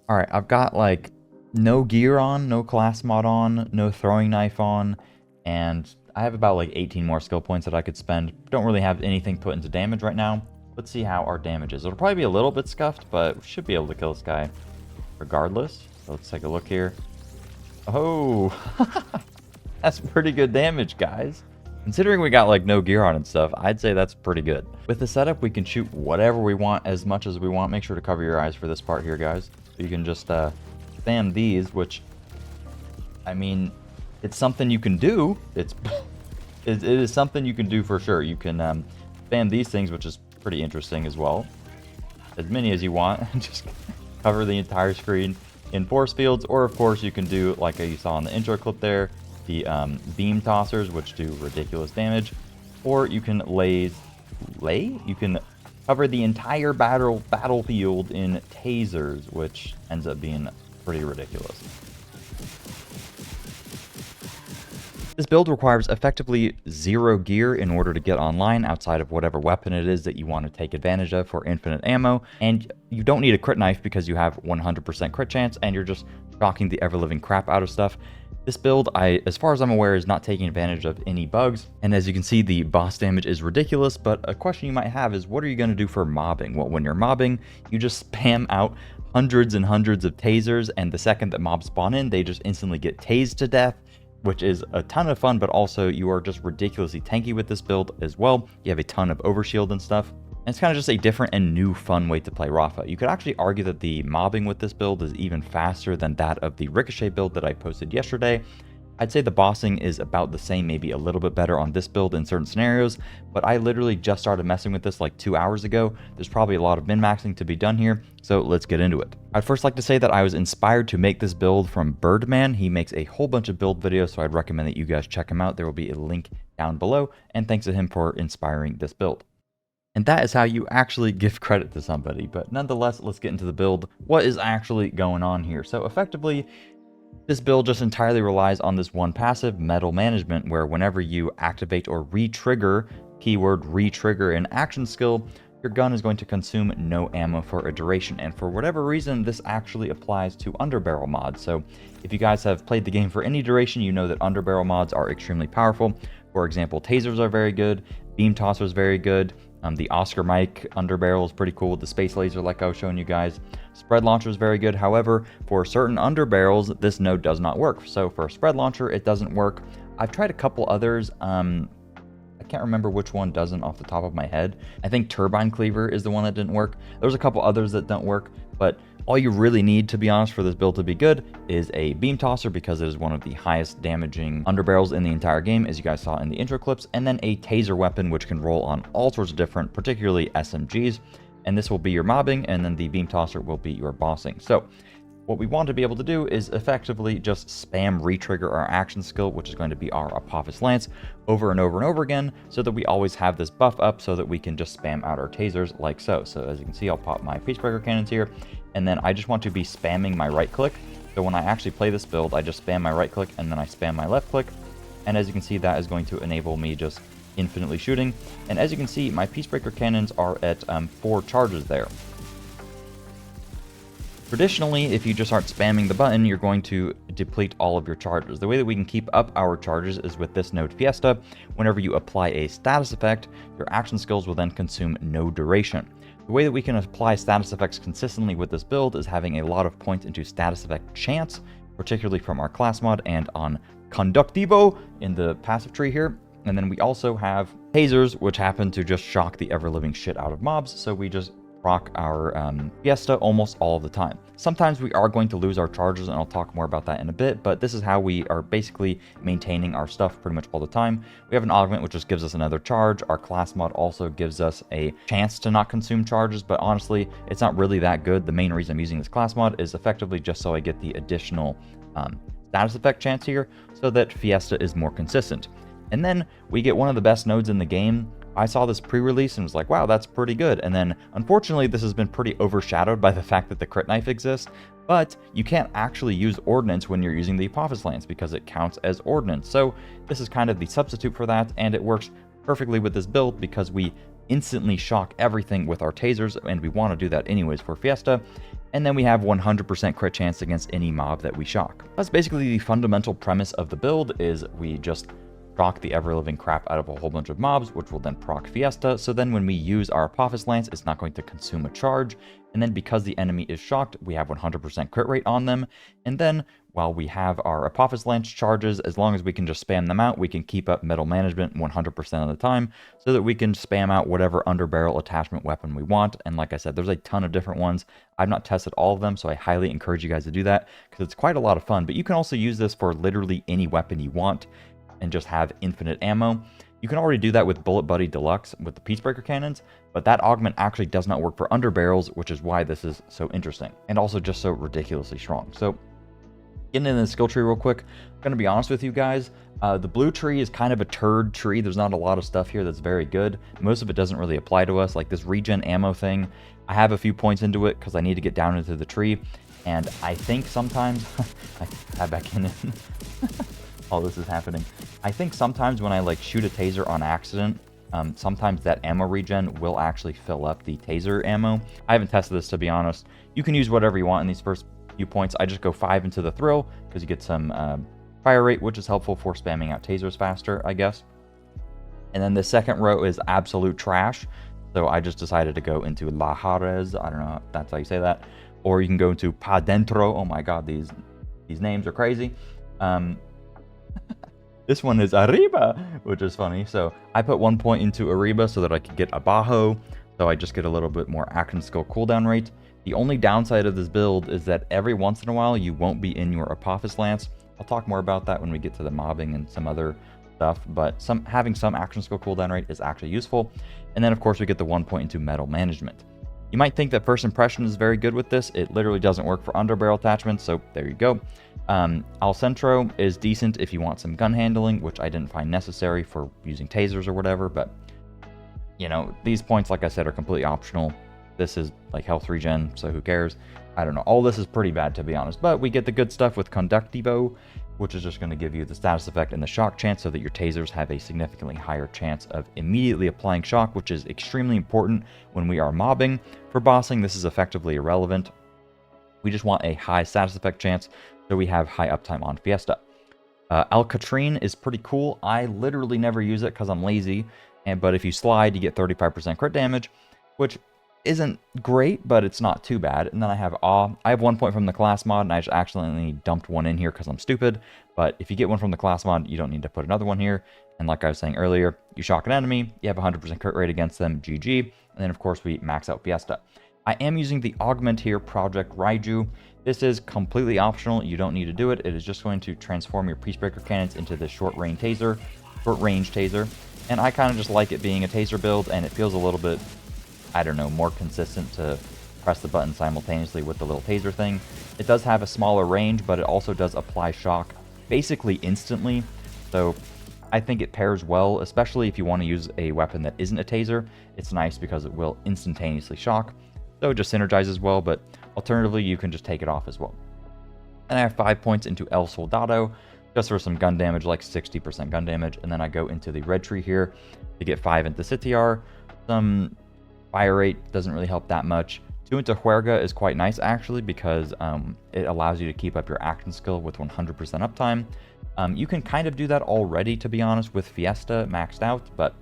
All right, I've got like no gear on, no class mod on, no throwing knife on, and I have about like 18 more skill points that I could spend. Don't really have anything put into damage right now. Let's see how our damage is. It'll probably be a little bit scuffed, but we should be able to kill this guy regardless. So let's take a look here. Oh, that's pretty good damage, guys. Considering we got like no gear on and stuff, I'd say that's pretty good. With the setup, we can shoot whatever we want as much as we want. Make sure to cover your eyes for this part here, guys. So you can just spam these, which, I mean, it's something you can do. It is something you can do for sure. You can spam these things, which is pretty interesting as well. As many as you want. Just cover the entire screen in force fields, or of course you can do like you saw in the intro clip there, the beam tossers, which do ridiculous damage, or you can you can cover the entire battlefield in tasers, which ends up being pretty ridiculous. This build requires effectively 0 gear in order to get online outside of whatever weapon it is that you want to take advantage of for infinite ammo, and you don't need a crit knife because you have 100% crit chance and you're just shocking the ever-living crap out of stuff. This build, as far as I'm aware, is not taking advantage of any bugs, and as you can see, the boss damage is ridiculous, but a question you might have is, what are you going to do for mobbing? Well, when you're mobbing, you just spam out hundreds and hundreds of tasers, and the second that mobs spawn in, they just instantly get tased to death, which is a ton of fun, but also you are just ridiculously tanky with this build as well. You have a ton of overshield and stuff. And it's kind of just a different and new fun way to play Rafa. You could actually argue that the mobbing with this build is even faster than that of the Ricochet build that I posted yesterday. I'd say the bossing is about the same, maybe a little bit better on this build in certain scenarios, but I literally just started messing with this like 2 hours ago. There's probably a lot of min-maxing to be done here, so let's get into it. I'd first like to say that I was inspired to make this build from Birdman. He makes a whole bunch of build videos, so I'd recommend that you guys check him out. There will be a link down below, and thanks to him for inspiring this build. And that is how you actually give credit to somebody, but nonetheless, let's get into the build. What is actually going on here? So effectively, this build just entirely relies on this one passive, Metal Management, where whenever you activate or re-trigger, keyword re-trigger an action skill, your gun is going to consume no ammo for a duration. And for whatever reason, this actually applies to underbarrel mods. So if you guys have played the game for any duration, you know that underbarrel mods are extremely powerful. For example, tasers are very good, beam tossers very good. The Oscar Mike underbarrel is pretty cool with the space laser like I was showing you guys. Spread launcher is very good. However, for certain underbarrels, this node does not work. So for a spread launcher, it doesn't work. I've tried a couple others. I can't remember which one doesn't off the top of my head. I think Turbine Cleaver is the one that didn't work. There's a couple others that don't work, but all you really need, to be honest, for this build to be good is a beam tosser, because it is one of the highest damaging underbarrels in the entire game, as you guys saw in the intro clips, and then a taser weapon, which can roll on all sorts of different, particularly SMGs, and this will be your mobbing, and then the beam tosser will be your bossing. So what we want to be able to do is effectively just spam re-trigger our action skill, which is going to be our Apophis Lance, over and over and over again, so that we always have this buff up so that we can just spam out our tasers like so. So as you can see, I'll pop my Peacebreaker cannons here, and then I just want to be spamming my right click. So when I actually play this build, I just spam my right click and then I spam my left click. And as you can see, that is going to enable me just infinitely shooting. And as you can see, my Peacebreaker cannons are at 4 charges there. Traditionally, if you just start spamming the button, you're going to deplete all of your charges. The way that we can keep up our charges is with this node Fiesta. Whenever you apply a status effect, your action skills will then consume no duration. The way that we can apply status effects consistently with this build is having a lot of points into status effect chance, particularly from our class mod and on Conductivo in the passive tree here. And then we also have tasers, which happen to just shock the ever-living shit out of mobs, so we just rock our Fiesta almost all of the time. Sometimes we are going to lose our charges, and I'll talk more about that in a bit, but this is how we are basically maintaining our stuff pretty much all the time. We have an augment, which just gives us another charge. Our class mod also gives us a chance to not consume charges, but honestly, it's not really that good. The main reason I'm using this class mod is effectively just so I get the additional status effect chance here, so that Fiesta is more consistent. And then we get one of the best nodes in the game. I saw this pre-release and was like, wow, that's pretty good. And then, unfortunately, this has been pretty overshadowed by the fact that the crit knife exists, but you can't actually use ordnance when you're using the Apophis Lance because it counts as ordnance. So this is kind of the substitute for that, and it works perfectly with this build because we instantly shock everything with our tasers, and we want to do that anyways for Fiesta. And then we have 100% crit chance against any mob that we shock. That's basically the fundamental premise of the build, is we just shock the ever-living crap out of a whole bunch of mobs, which will then proc Fiesta. So then when we use our Apophis Lance, it's not going to consume a charge. And then because the enemy is shocked, we have 100% crit rate on them. And then while we have our Apophis Lance charges, as long as we can just spam them out, we can keep up metal management 100% of the time, so that we can spam out whatever underbarrel attachment weapon we want. And like I said, there's a ton of different ones. I've not tested all of them, so I highly encourage you guys to do that, because it's quite a lot of fun. But you can also use this for literally any weapon you want and just have infinite ammo. You can already do that with Bullet Buddy Deluxe with the Peacebreaker cannons, but that augment actually does not work for underbarrels, which is why this is so interesting, and also just so ridiculously strong. So getting into the skill tree real quick, I'm going to be honest with you guys, the blue tree is kind of a turd tree. There's not a lot of stuff here that's very good. Most of it doesn't really apply to us, like this regen ammo thing. I have a few points into it because I need to get down into the tree, and I think sometimes I tab back in all this is happening. I think sometimes when I like shoot a taser on accident, sometimes that ammo regen will actually fill up the taser ammo. I haven't tested this, to be honest. You can use whatever you want in these first few points. I just go 5 into the thrill because you get some fire rate, which is helpful for spamming out tasers faster, I guess. And then the second row is absolute trash. So I just decided to go into La Jarez. I don't know if that's how you say that. Or you can go into Pa Dentro. Oh my god, these names are crazy. This one is Arriba, which is funny. So I put 1 point into Arriba so that I could get Abajo. So I just get a little bit more action skill cooldown rate. The only downside of this build is that every once in a while you won't be in your Apophis Lance. I'll talk more about that when we get to the mobbing and some other stuff, but having some action skill cooldown rate is actually useful. And then of course we get the 1 point into metal management. You might think that first impression is very good with this. It literally doesn't work for underbarrel attachments, so there you go. Al Centro is decent if you want some gun handling, which I didn't find necessary for using tasers or whatever, but you know, these points, like I said, are completely optional. This is like health regen, so who cares? I don't know. All this is pretty bad, to be honest, but we get the good stuff with Conductivo, which is just going to give you the status effect and the shock chance so that your tasers have a significantly higher chance of immediately applying shock, which is extremely important when we are mobbing. For bossing, this is effectively irrelevant. We just want a high status effect chance, so we have high uptime on Fiesta. Alcatrine is pretty cool. I literally never use it because I'm lazy, but if you slide, you get 35% crit damage, which isn't great, but it's not too bad. And then I have Awe. I have 1 point from the class mod, and I just accidentally dumped one in here because I'm stupid. But if you get one from the class mod, you don't need to put another one here. And like I was saying earlier, you shock an enemy, you have 100% crit rate against them, GG. And then of course we max out Fiesta. I am using the augment here, Project Raiju. This is completely optional. You don't need to do it. It is just going to transform your Peacebreaker cannons into this short range taser. And I kind of just like it being a taser build, and it feels a little bit, I don't know, more consistent to press the button simultaneously with the little taser thing. It does have a smaller range, but it also does apply shock basically instantly. So I think it pairs well, especially if you want to use a weapon that isn't a taser. It's nice because it will instantaneously shock. So it just synergizes well, but alternatively, you can just take it off as well. And I have 5 points into El Soldado, just for some gun damage, like 60% gun damage. And then I go into the red tree here to get 5 into Sitiar. Some fire rate doesn't really help that much. 2 into Huerga is quite nice, actually, because it allows you to keep up your action skill with 100% uptime. You can kind of do that already, to be honest, with Fiesta maxed out, but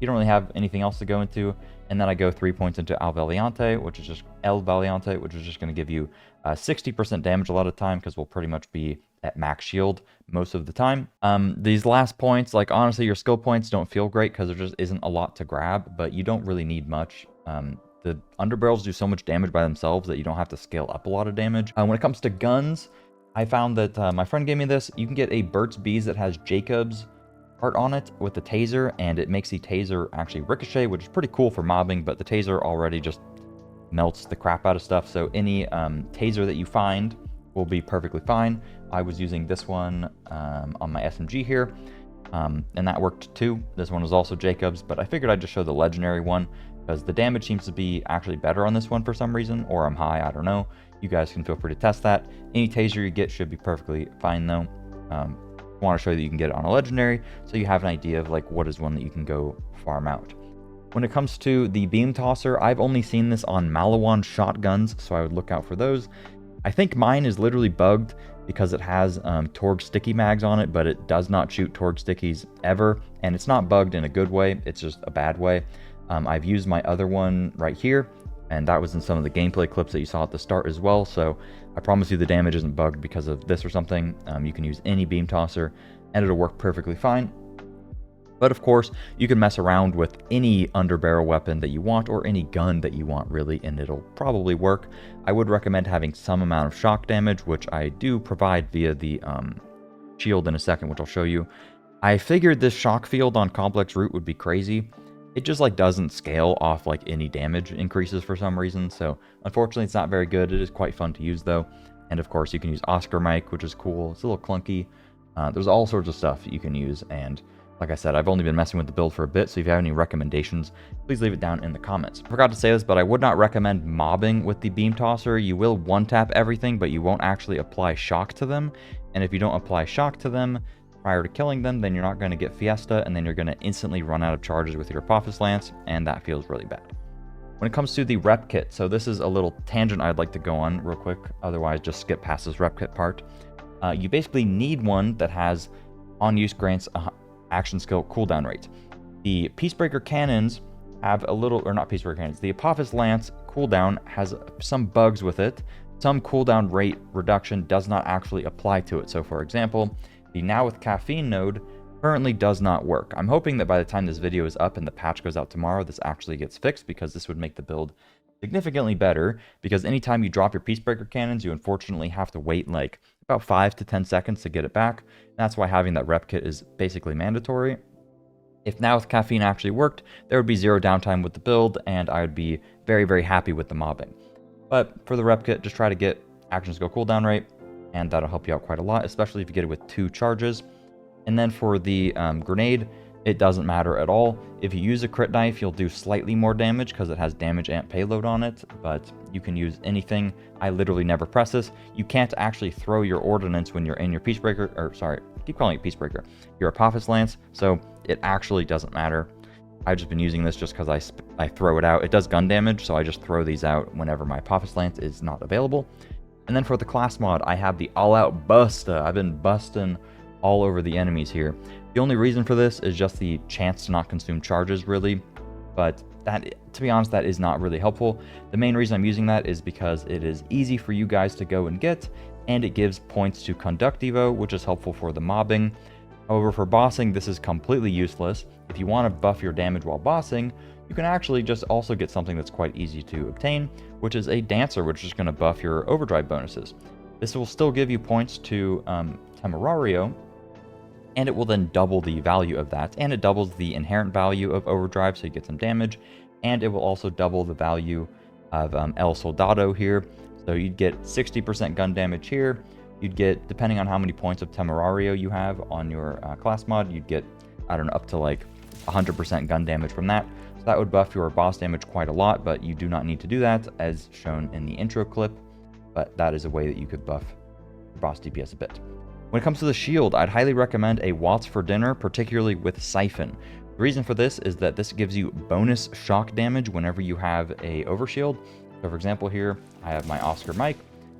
you don't really have anything else to go into. And then I go 3 points into El Valiente, which is just going to give you 60% damage a lot of time, because we'll pretty much be at max shield most of the time. These last points, like honestly, your skill points don't feel great because there just isn't a lot to grab, but you don't really need much. The underbarrels do so much damage by themselves that you don't have to scale up a lot of damage. When it comes to guns, I found that my friend gave me this. You can get a Burt's Bees that has Jacob's art on it with the taser, and it makes the taser actually ricochet, which is pretty cool for mobbing, but the taser already just melts the crap out of stuff. So any taser that you find will be perfectly fine. I was using this one on my SMG here, and that worked too. This one was also Jacob's, but I figured I'd just show the legendary one because the damage seems to be actually better on this one for some reason, or I'm high, I don't know. You guys can feel free to test that. Any taser you get should be perfectly fine though. I want to show you that you can get it on a legendary, so you have an idea of like what is one that you can go farm out. When it comes to the beam tosser, I've only seen this on Malawan shotguns, so I would look out for those. I think mine is literally bugged because it has Torgue sticky mags on it, but it does not shoot Torgue stickies ever, and it's not bugged in a good way, it's just a bad way. I've used my other one right here, and that was in some of the gameplay clips that you saw at the start as well, so I promise you the damage isn't bugged because of this or something. You can use any beam tosser, and it'll work perfectly fine. But of course, you can mess around with any underbarrel weapon that you want, or any gun that you want really, and it'll probably work. I would recommend having some amount of shock damage, which I do provide via the shield in a second, which I'll show you. I figured this shock field on complex route would be crazy. It just like doesn't scale off like any damage increases for some reason, so unfortunately it's not very good. It is quite fun to use though. And of course you can use Oscar mic, which is cool. It's a little clunky. There's all sorts of stuff you can use, and like I said, I've only been messing with the build for a bit, so if you have any recommendations, please leave it down in the comments. I forgot to say this, but I would not recommend mobbing with the beam tosser. You will one-tap everything, but you won't actually apply shock to them. And if you don't apply shock to them prior to killing them, then you're not going to get Fiesta, and then you're going to instantly run out of charges with your Apophis Lance, and that feels really bad. When it comes to the rep kit, so this is a little tangent I'd like to go on real quick, otherwise just skip past this rep kit part. You basically need one that has on use grants action skill cooldown rate. The Peacebreaker cannons have a little, or not Peacebreaker cannons, the Apophis Lance cooldown has some bugs with it. Some cooldown rate reduction does not actually apply to it. So for example, the Now with Caffeine node currently does not work. I'm hoping that by the time this video is up and the patch goes out tomorrow, this actually gets fixed, because this would make the build significantly better, because anytime you drop your Peacebreaker cannons, you unfortunately have to wait like about 5 to 10 seconds to get it back. That's why having that rep kit is basically mandatory. If Now with Caffeine actually worked, there would be zero downtime with the build, and I would be very, very happy with the mobbing. But for the rep kit, just try to get action skill cooldown rate, and that'll help you out quite a lot, especially if you get it with 2 charges. And then for the grenade, it doesn't matter at all. If you use a crit knife, you'll do slightly more damage because it has damage amp payload on it, but you can use anything. I literally never press this. You can't actually throw your ordnance when you're in your Peacebreaker, or sorry, I keep calling it Peacebreaker, your Apophis Lance, so it actually doesn't matter. I've just been using this just because I throw it out. It does gun damage, so I just throw these out whenever my Apophis Lance is not available. And then for the class mod, I have the all-out busta. I've been busting all over the enemies here. The only reason for this is just the chance to not consume charges, really, but that, to be honest, that is not really helpful. The main reason I'm using that is because it is easy for you guys to go and get, and it gives points to Conduct Evo, which is helpful for the mobbing. However, for bossing, this is completely useless. If you want to buff your damage while bossing, you can actually just also get something that's quite easy to obtain, which is a Dancer, which is going to buff your overdrive bonuses. This will still give you points to Temerario, and it will then double the value of that, and it doubles the inherent value of overdrive, so you get some damage, and it will also double the value of El Soldado here, so you'd get 60% gun damage here. You'd get, depending on how many points of Temerario you have on your class mod, you'd get, I don't know, up to like 100% gun damage from that. So that would buff your boss damage quite a lot, but you do not need to do that, as shown in the intro clip, but that is a way that you could buff your boss DPS a bit. When it comes to the shield, I'd highly recommend a Watts for Dinner, particularly with Siphon. The reason for this is that this gives you bonus shock damage whenever you have a overshield. So for example here, I have my Oscar mic.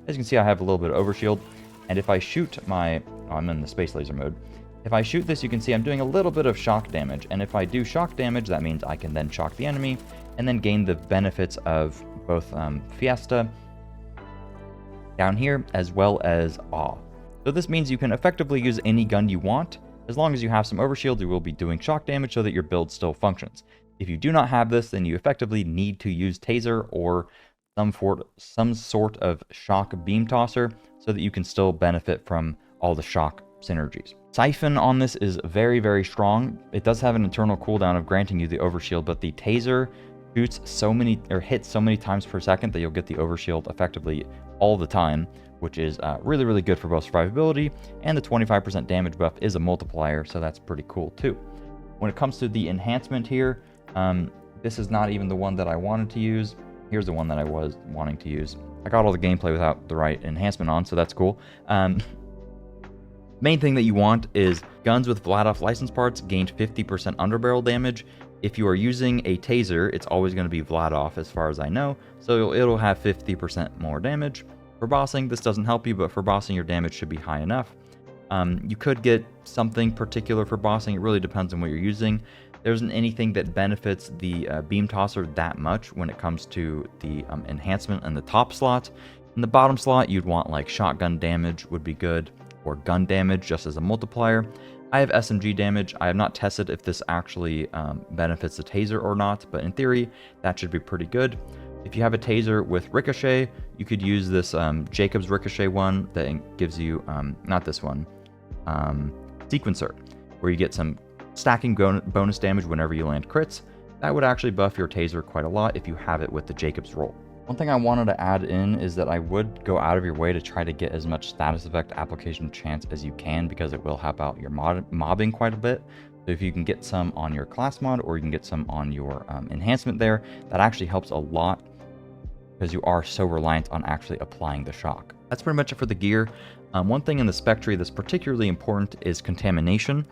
As you can see, I have a little bit of overshield, and if I shoot my, I'm in the space laser mode. If I shoot this, you can see I'm doing a little bit of shock damage, and if I do shock damage, that means I can then shock the enemy, and then gain the benefits of both Fiesta down here, as well as Awe. So this means you can effectively use any gun you want. As long as you have some overshield, you will be doing shock damage so that your build still functions. If you do not have this, then you effectively need to use Taser or some sort of shock beam tosser so that you can still benefit from all the shock synergies. Siphon on this is very, very strong. It does have an internal cooldown of granting you the overshield, but the Taser shoots so many, or hits so many times per second, that you'll get the overshield effectively all the time, which is really, really good for both survivability, and the 25% damage buff is a multiplier, so that's pretty cool too. When it comes to the enhancement here, this is not even the one that I wanted to use. Here's the one that I was wanting to use. I got all the gameplay without the right enhancement on, so that's cool. Main thing that you want is guns with Vladoff license parts gained 50% underbarrel damage. If you are using a taser, it's always going to be Vlad off as far as I know, so it'll have 50% more damage. For bossing, this doesn't help you, but for bossing, your damage should be high enough. You could get something particular for bossing. It really depends on what you're using. There isn't anything that benefits the beam tosser that much when it comes to the enhancement in the top slot. In the bottom slot, you'd want like shotgun damage would be good, or gun damage just as a multiplier. I have SMG damage. I have not tested if this actually benefits the taser or not, but in theory, that should be pretty good. If you have a taser with ricochet, you could use this Jacob's ricochet one that gives you, not this one, sequencer, where you get some stacking bonus damage whenever you land crits. That would actually buff your taser quite a lot if you have it with the Jacob's roll. One thing I wanted to add in is that I would go out of your way to try to get as much status effect application chance as you can, because it will help out your mobbing quite a bit. So if you can get some on your class mod, or you can get some on your enhancement there, that actually helps a lot, because you are so reliant on actually applying the shock. That's pretty much it for the gear. One thing in the Spectre that's particularly important is contamination.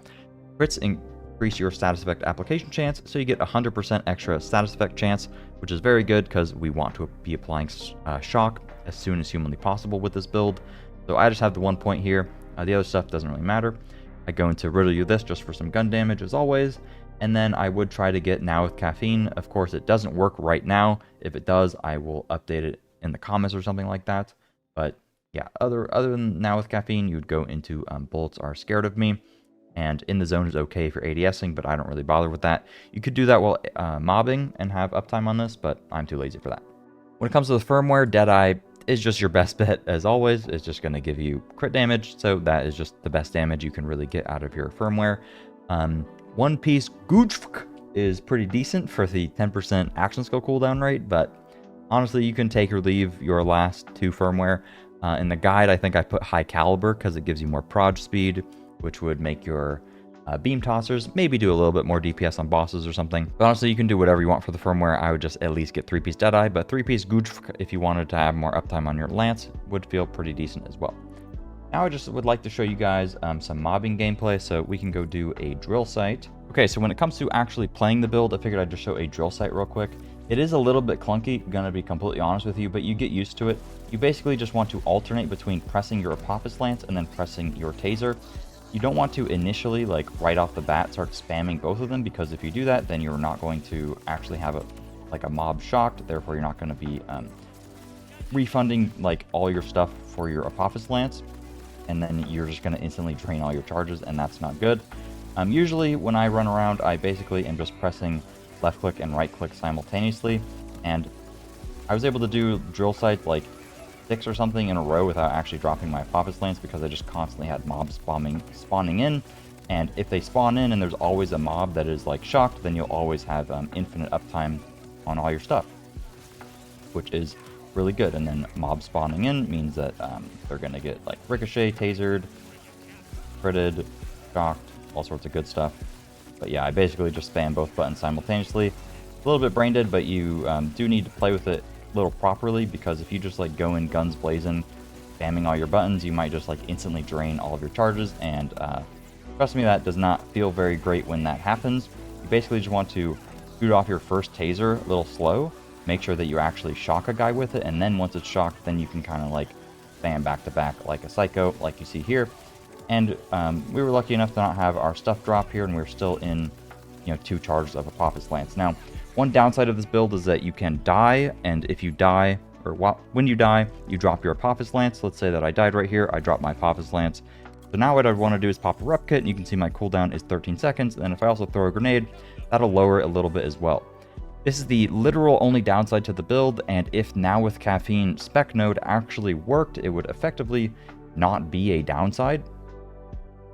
Crits increase your status effect application chance, so you get 100% extra status effect chance, which is very good because we want to be applying shock as soon as humanly possible with this build. So I just have the 1 point here. The other stuff doesn't really matter. I go into riddle you this just for some gun damage as always, and then I would try to get Now with Caffeine. Of course, it doesn't work right now. If it does, I will update it in the comments or something like that. But yeah, other than Now with Caffeine, you would go into Bullets Are Scared of Me. And In the Zone is okay if you're ADSing, but I don't really bother with that. You could do that while mobbing and have uptime on this, but I'm too lazy for that. When it comes to the firmware, Deadeye is just your best bet as always. It's just going to give you crit damage, so that is just the best damage you can really get out of your firmware. One Piece Gujfk is pretty decent for the 10% action skill cooldown rate, but honestly, you can take or leave your last two firmware. In the guide, I think I put High Caliber because it gives you more proj speed, which would make your beam tossers maybe do a little bit more DPS on bosses or something. But honestly, you can do whatever you want for the firmware. I would just at least get 3-piece Deadeye, but 3-piece Gujfk, if you wanted to have more uptime on your lance, would feel pretty decent as well. Now I just would like to show you guys some mobbing gameplay, so we can go do a drill site. Okay, so when it comes to actually playing the build, I figured I'd just show a drill site real quick. It is a little bit clunky, gonna be completely honest with you, but you get used to it. You basically just want to alternate between pressing your Apophis Lance and then pressing your Taser. You don't want to initially, like right off the bat, start spamming both of them, because if you do that, then you're not going to actually have a mob shocked. Therefore, you're not going to be refunding like all your stuff for your Apophis Lance, and then you're just going to instantly drain all your charges, and that's not good. Usually, when I run around, I basically am just pressing left click and right click simultaneously, and I was able to do drill sites like 6 or something in a row without actually dropping my Apophis Lance, because I just constantly had mobs spawning in. And if they spawn in and there's always a mob that is like shocked, then you'll always have infinite uptime on all your stuff, which is really good. And then mob spawning in means that they're going to get like ricochet, tasered, critted, shocked, all sorts of good stuff. But yeah, I basically just spam both buttons simultaneously. A little bit brain dead, but you do need to play with it a little properly, because if you just like go in guns blazing, spamming all your buttons, you might just like instantly drain all of your charges, and trust me, that does not feel very great when that happens. You basically just want to shoot off your first taser a little slow, make sure that you actually shock a guy with it, and then once it's shocked, then you can kind of like spam back to back like a psycho, like you see here. And we were lucky enough to not have our stuff drop here, and we're still in 2 charges of Apophis Lance. Now, one downside of this build is that you can die, and if you die, or when you die, you drop your Apophis Lance. Let's say that I died right here, I dropped my Apophis Lance. So now what I'd want to do is pop a rep kit, and you can see my cooldown is 13 seconds, and if I also throw a grenade, that'll lower it a little bit as well. This is the literal only downside to the build, and if Now with Caffeine spec node actually worked, it would effectively not be a downside,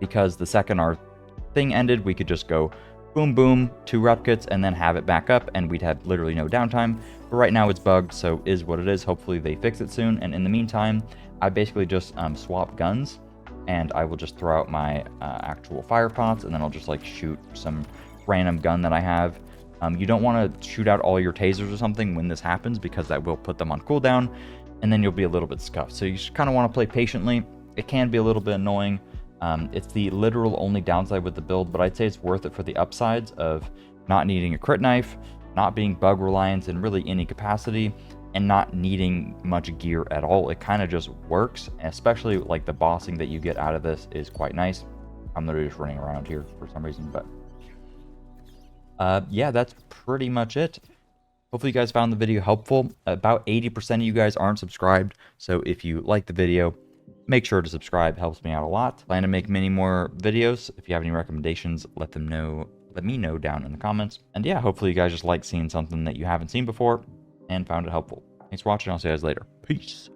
because the second our thing ended, we could just go boom, boom, 2 rep kits, and then have it back up, and we'd have literally no downtime. But right now it's bugged, so is what it is. Hopefully they fix it soon, and in the meantime, I basically just swap guns, and I will just throw out my actual fire pots, and then I'll just like shoot some random gun that I have. You don't want to shoot out all your tasers or something when this happens, because that will put them on cooldown, and then you'll be a little bit scuffed. So you just kind of want to play patiently. It can be a little bit annoying. It's the literal only downside with the build, but I'd say it's worth it for the upsides of not needing a crit knife, not being bug reliant in really any capacity, and not needing much gear at all. It kind of just works, especially like the bossing that you get out of this is quite nice. I'm literally just running around here for some reason, but yeah, that's pretty much it. Hopefully you guys found the video helpful. About 80% of you guys aren't subscribed, so if you like the video, make sure to subscribe. Helps me out a lot. Plan to make many more videos. If you have any recommendations, let me know down in the comments. And yeah, hopefully you guys just like seeing something that you haven't seen before and found it helpful. Thanks for watching. I'll see you guys later. Peace.